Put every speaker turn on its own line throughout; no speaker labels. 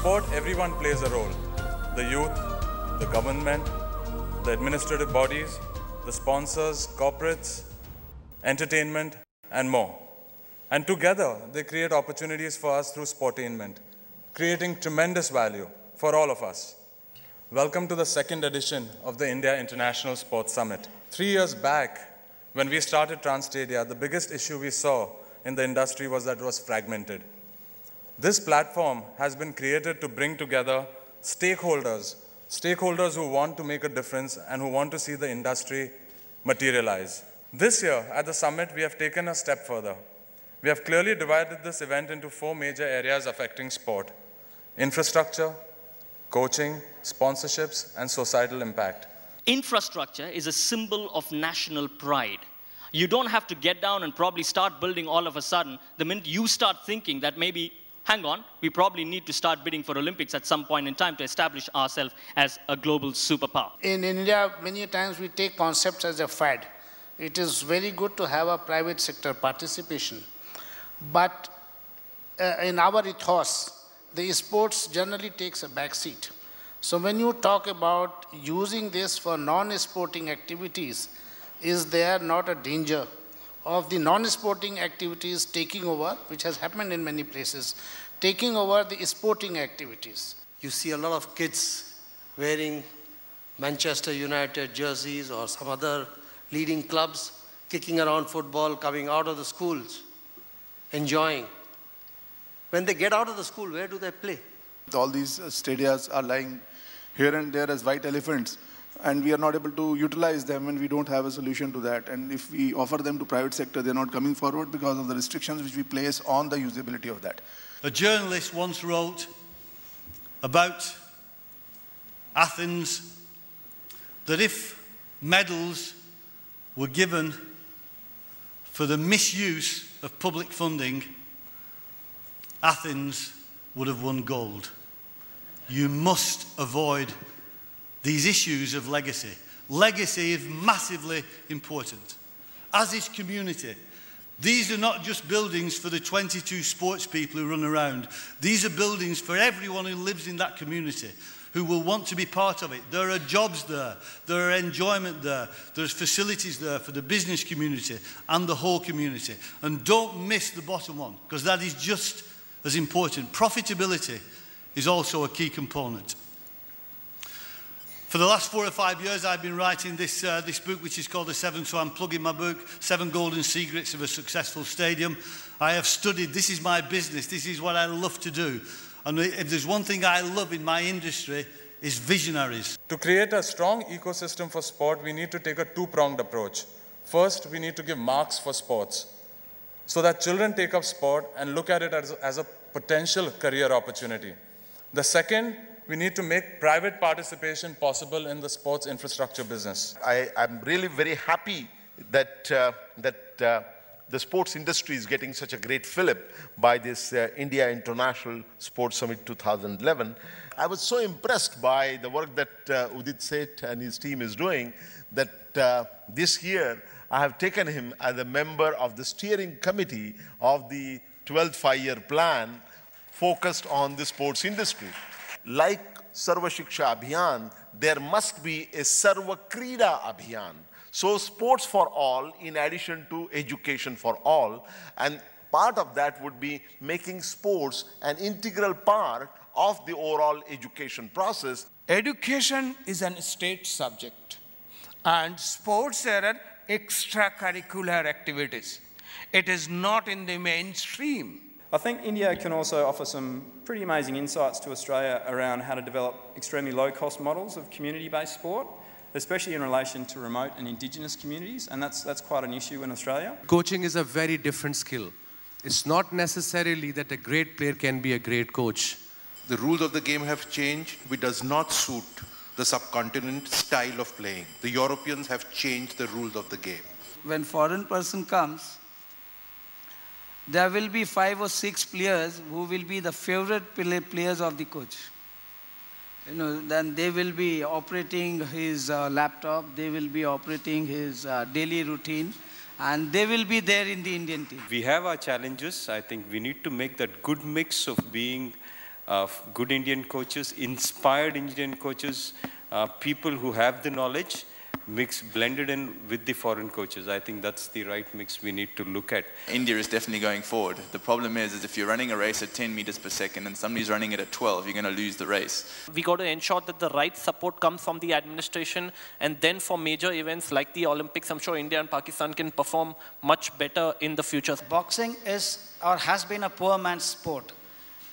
sport, everyone plays a role. The youth, the government, the administrative bodies, the sponsors, corporates, entertainment, and more. And together, they create opportunities for us through sportainment, creating tremendous value for all of us. Welcome to the second edition of the India International Sports Summit. 3 years back, when we started Transstadia, the biggest issue we saw in the industry was that it was fragmented. This platform has been created to bring together stakeholders who want to make a difference and who want to see the industry materialize. This year, at the summit, we have taken a step further. We have clearly divided this event into 4 major areas affecting sport: infrastructure, coaching, sponsorships, and societal impact.
Infrastructure is a symbol of national pride. You don't have to get down and probably start building all of a sudden. The minute you start thinking that maybe, hang on, we probably need to start bidding for Olympics at some point in time to establish ourselves as a global superpower.
In India, many times we take concepts as a fad. It is very good to have a private sector participation. But in our ethos, the sports generally takes a back seat. So when you talk about using this for non-sporting activities, is there not a danger of the non-sporting activities taking over, which has happened in many places, taking over the sporting activities?
You see a lot of kids wearing Manchester United jerseys or some other leading clubs, kicking around football, coming out of the schools, enjoying. When they get out of the school, where do they play?
All these stadiums are lying here and there as white elephants, and we are not able to utilize them, and we don't have a solution to that. And if we offer them to private sector, they're not coming forward because of the restrictions which we place on the usability of that.
A journalist once wrote about Athens that if medals were given for the misuse of public funding, Athens would have won gold. You must avoid these issues of legacy. Legacy is massively important, as is community. These are not just buildings for the 22 sports people who run around. These are buildings for everyone who lives in that community, who will want to be part of it. There are jobs there, there are enjoyment there, there's facilities there for the business community and the whole community. And don't miss the bottom one, because that is just as important. Profitability is also a key component. For the last 4 or 5 years, I've been writing this book, which is called The Seven, so I'm plugging my book, 7 Golden Secrets of a Successful Stadium. I have studied, this is my business, this is what I love to do. And if there's one thing I love in my industry, is visionaries.
To create a strong ecosystem for sport, we need to take a 2-pronged approach. First, we need to give marks for sports, so that children take up sport and look at it as a potential career opportunity. The second, we need to make private participation possible in the sports infrastructure business.
I'm really very happy that the sports industry is getting such a great fillip by this India International Sports Summit 2011. I was so impressed by the work that Udit Seth and his team is doing that this year I have taken him as a member of the steering committee of the 12th five-year plan focused on the sports industry. Like Sarva Shiksha Abhiyan, there must be a Sarva Krida Abhiyan. So sports for all in addition to education for all, and part of that would be making sports an integral part of the overall education process.
Education is a state subject and sports are extracurricular activities. It is not in the mainstream.
I think India can also offer some pretty amazing insights to Australia around how to develop extremely low-cost models of community-based sport, especially in relation to remote and Indigenous communities, and that's quite an issue in Australia.
Coaching is a very different skill. It's not necessarily that a great player can be a great coach.
The rules of the game have changed, which does not suit the subcontinent style of playing. The Europeans have changed the rules of the game.
When foreign person comes, there will be 5 or 6 players who will be the favorite players of the coach. Then they will be operating his laptop, they will be operating his daily routine, and they will be there in the Indian team.
We have our challenges. I think we need to make that good mix of being good Indian coaches, inspired Indian coaches, people who have the knowledge, blended in with the foreign coaches. I think that's the right mix we need to look at.
India is definitely going forward. The problem is if you're running a race at 10 meters per second and somebody's running it at 12, you're going to lose the race.
We got to ensure that the right support comes from the administration, and then for major events like the Olympics, I'm sure India and Pakistan can perform much better in the future.
Boxing is or has been a poor man's sport.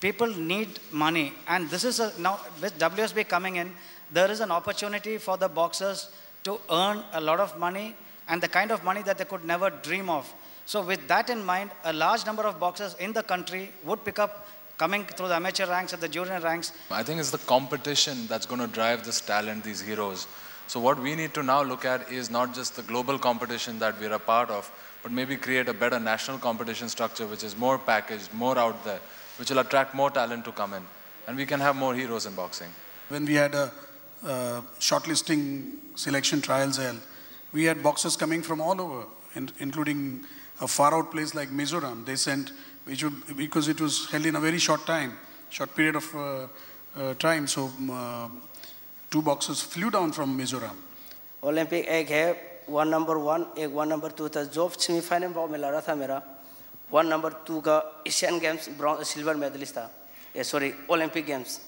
People need money, and this is now with WSB coming in, there is an opportunity for the boxers to earn a lot of money, and the kind of money that they could never dream of. So with that in mind, a large number of boxers in the country would pick up coming through the amateur ranks and the junior ranks.
I think it's the competition that's going to drive this talent, these heroes. So what we need to now look at is not just the global competition that we're a part of, but maybe create a better national competition structure which is more packaged, more out there, which will attract more talent to come in. And we can have more heroes in boxing.
When we had a shortlisting selection trials, we had boxers coming from all over, including a far out place like Mizoram. They sent, because it was held in a very short period of time. So 2 boxers flew down from Mizoram.
Olympic एक है 1 number 1, एक 1 number 2 था. जो semifinal में मिला रहा था मेरा 1 number 2 का एशियन गेम्स सिल्वर मेडलिस्ट था. Sorry Olympic games.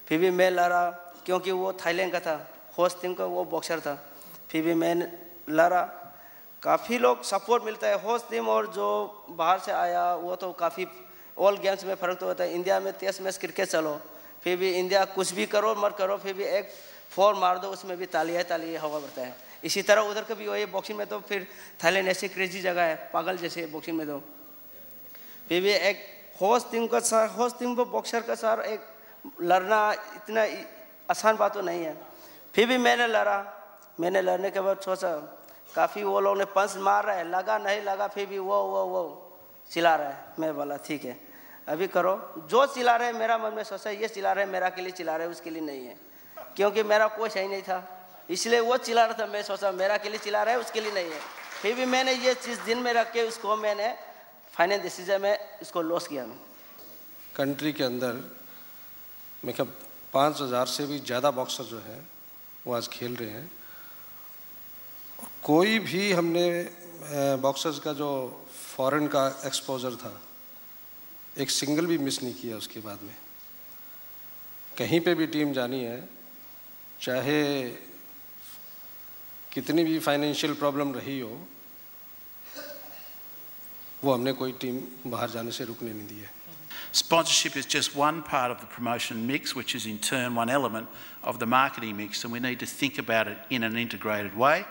फिर भी मैं लड़ा क्योंकि वो थाईलैंड का था, होस्ट टीम का वो बॉक्सर था. फिर भी मैं लड़ा. काफ़ी लोग सपोर्ट मिलता है. होस्ट टीम और जो बाहर से आया वो तो काफ़ी ऑल गेम्स में फ़र्क तो होता है. इंडिया में 23 मैच क्रिकेट चलो, फिर भी इंडिया कुछ भी करो मत करो, फिर भी एक 4 मार दो, उसमें भी ताली हवा बढ़ता है. इसी तरह उधर का भी वही बॉक्सिंग में. तो फिर थाईलैंड ऐसी क्रेजी जगह है, पागल जैसे बॉक्सिंग में. तो फिर भी एक होस्ट टीम को बॉक्सर का सार एक लड़ना इतना आसान बात तो नहीं है. फिर भी मैंने लड़ा. मैंने लड़ने के बाद सोचा काफ़ी वो लोग ने पंच मार रहा है, लगा नहीं लगा, फिर भी वो चिल्ला रहा है. मैं बोला ठीक है अभी करो. जो चिल्ला रहे मेरा मन में सोचा ये चिल्ला रहे मेरा के लिए चिल्ला रहे, उसके लिए नहीं है, क्योंकि मेरा कोई सही नहीं था, इसलिए वो चिल्ला रहा था. मैं सोचा मेरा के लिए चिल्ला रहा है, उसके लिए नहीं है. फिर भी मैंने ये चीज़ दिन में रख के उसको मैंने फाइनल डिसीजन में इसको लॉस किया. मैं
कंट्री के अंदर मैं क्या 5000 से भी ज़्यादा बॉक्सर जो हैं वो आज खेल रहे हैं. कोई भी हमने बॉक्सर्स का जो फॉरेन का एक्सपोजर था एक सिंगल भी मिस नहीं किया. उसके बाद में कहीं पे भी टीम जानी है, चाहे कितनी भी फाइनेंशियल प्रॉब्लम रही हो, वो हमने कोई टीम बाहर जाने से रुकने नहीं दी है.
Sponsorship is just one part of the promotion mix, which is in turn one element of the marketing mix, and we need to think about it in an integrated way.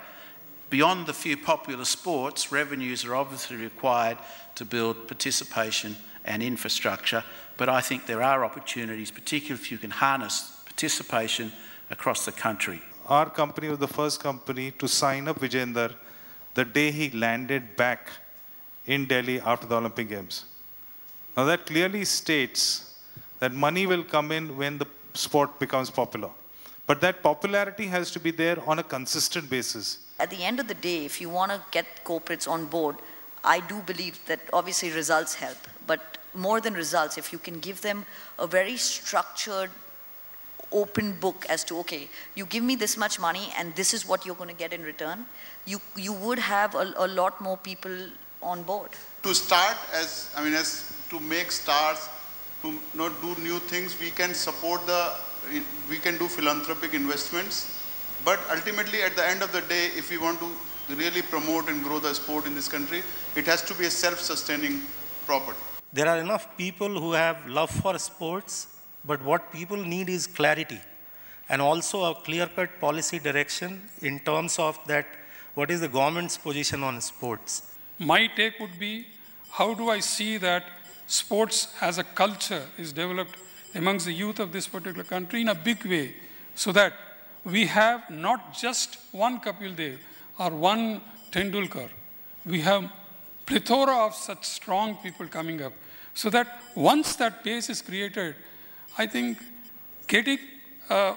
Beyond the few popular sports, revenues are obviously required to build participation and infrastructure, but I think there are opportunities, particularly if you can harness participation across the country.
Our company was the first company to sign up Vijender the day he landed back in Delhi after the Olympic Games. Now that clearly states that money will come in when the sport becomes popular. But that popularity has to be there on a consistent basis.
At the end of the day, if you want to get corporates on board, I do believe that obviously results help. But more than results, if you can give them a very structured, open book as to, okay, you give me this much money and this is what you're going to get in return, you would have a lot more people on board.
To start as to make stars, to not do new things, we can support we can do philanthropic investments, but ultimately at the end of the day, if we want to really promote and grow the sport in this country, it has to be a self-sustaining property.
There are enough people who have love for sports, but what people need is clarity and also a clear-cut policy direction in terms of that, what is the government's position on sports.
My take would be, how do I see that sports as a culture is developed amongst the youth of this particular country in a big way, so that we have not just one Kapil Dev or one Tendulkar. We have plethora of such strong people coming up, so that once that base is created, I think getting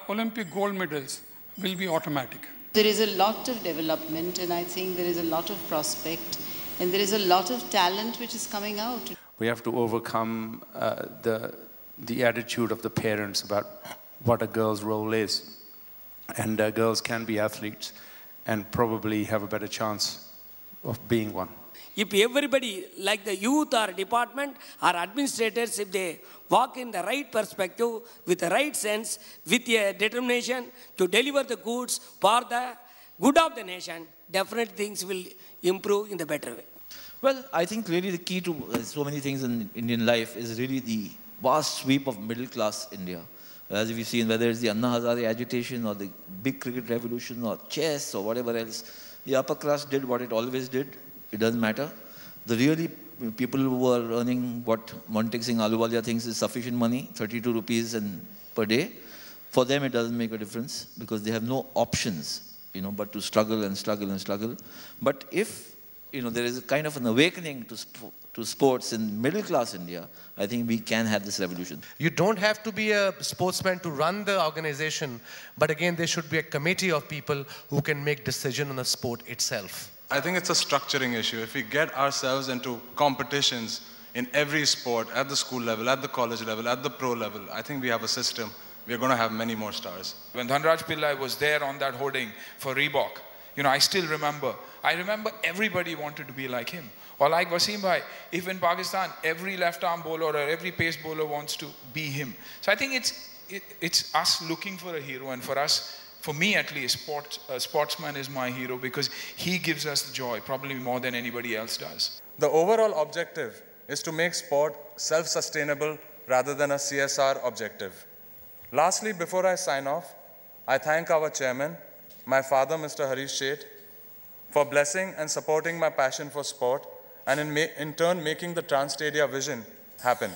Olympic gold medals will be automatic.
There is a lot of development, and I think there is a lot of prospect, and there is a lot of talent which is coming out.
We have to overcome the
the attitude of the parents about what a girl's role is. And girls can be athletes and probably have a better chance of being one.
If everybody, like the youth or department or administrators, if they walk in the right perspective, with the right sense, with a determination to deliver the goods for the good of the nation, definitely things will improve in the better way.
Well, I think really the key to so many things in Indian life is really the vast sweep of middle class India. As we've seen, whether it's the Anna Hazare agitation or the big cricket revolution or chess or whatever else, the upper class did what it always did. It doesn't matter. The really people who are earning what Montek Singh Ahluwalia thinks is sufficient money, 32 rupees per day, for them it doesn't make a difference because they have no options, but to struggle and struggle and struggle. But if, there is a kind of an awakening to sports in middle class India, I think we can have this revolution.
You don't have to be a sportsman to run the organization, but again, there should be a committee of people who can make decision on the sport itself.
I think it's a structuring issue. If we get ourselves into competitions in every sport, at the school level, at the college level, at the pro level, I think we have a system. We're going to have many more stars.
When Dhanraj Pillai was there on that hoarding for Reebok, I still remember. I remember everybody wanted to be like him. Or like Wasim Bhai, if in Pakistan, every left-arm bowler or every pace bowler wants to be him. So I think it's us looking for a hero, and for us, for me at least, sportsman is my hero because he gives us the joy, probably more than anybody else does.
The overall objective is to make sport self-sustainable rather than a CSR objective. Lastly, before I sign off, I thank our chairman, my father, Mr. Harish Sheth, for blessing and supporting my passion for sport and in turn making the Trans Stadia vision happen.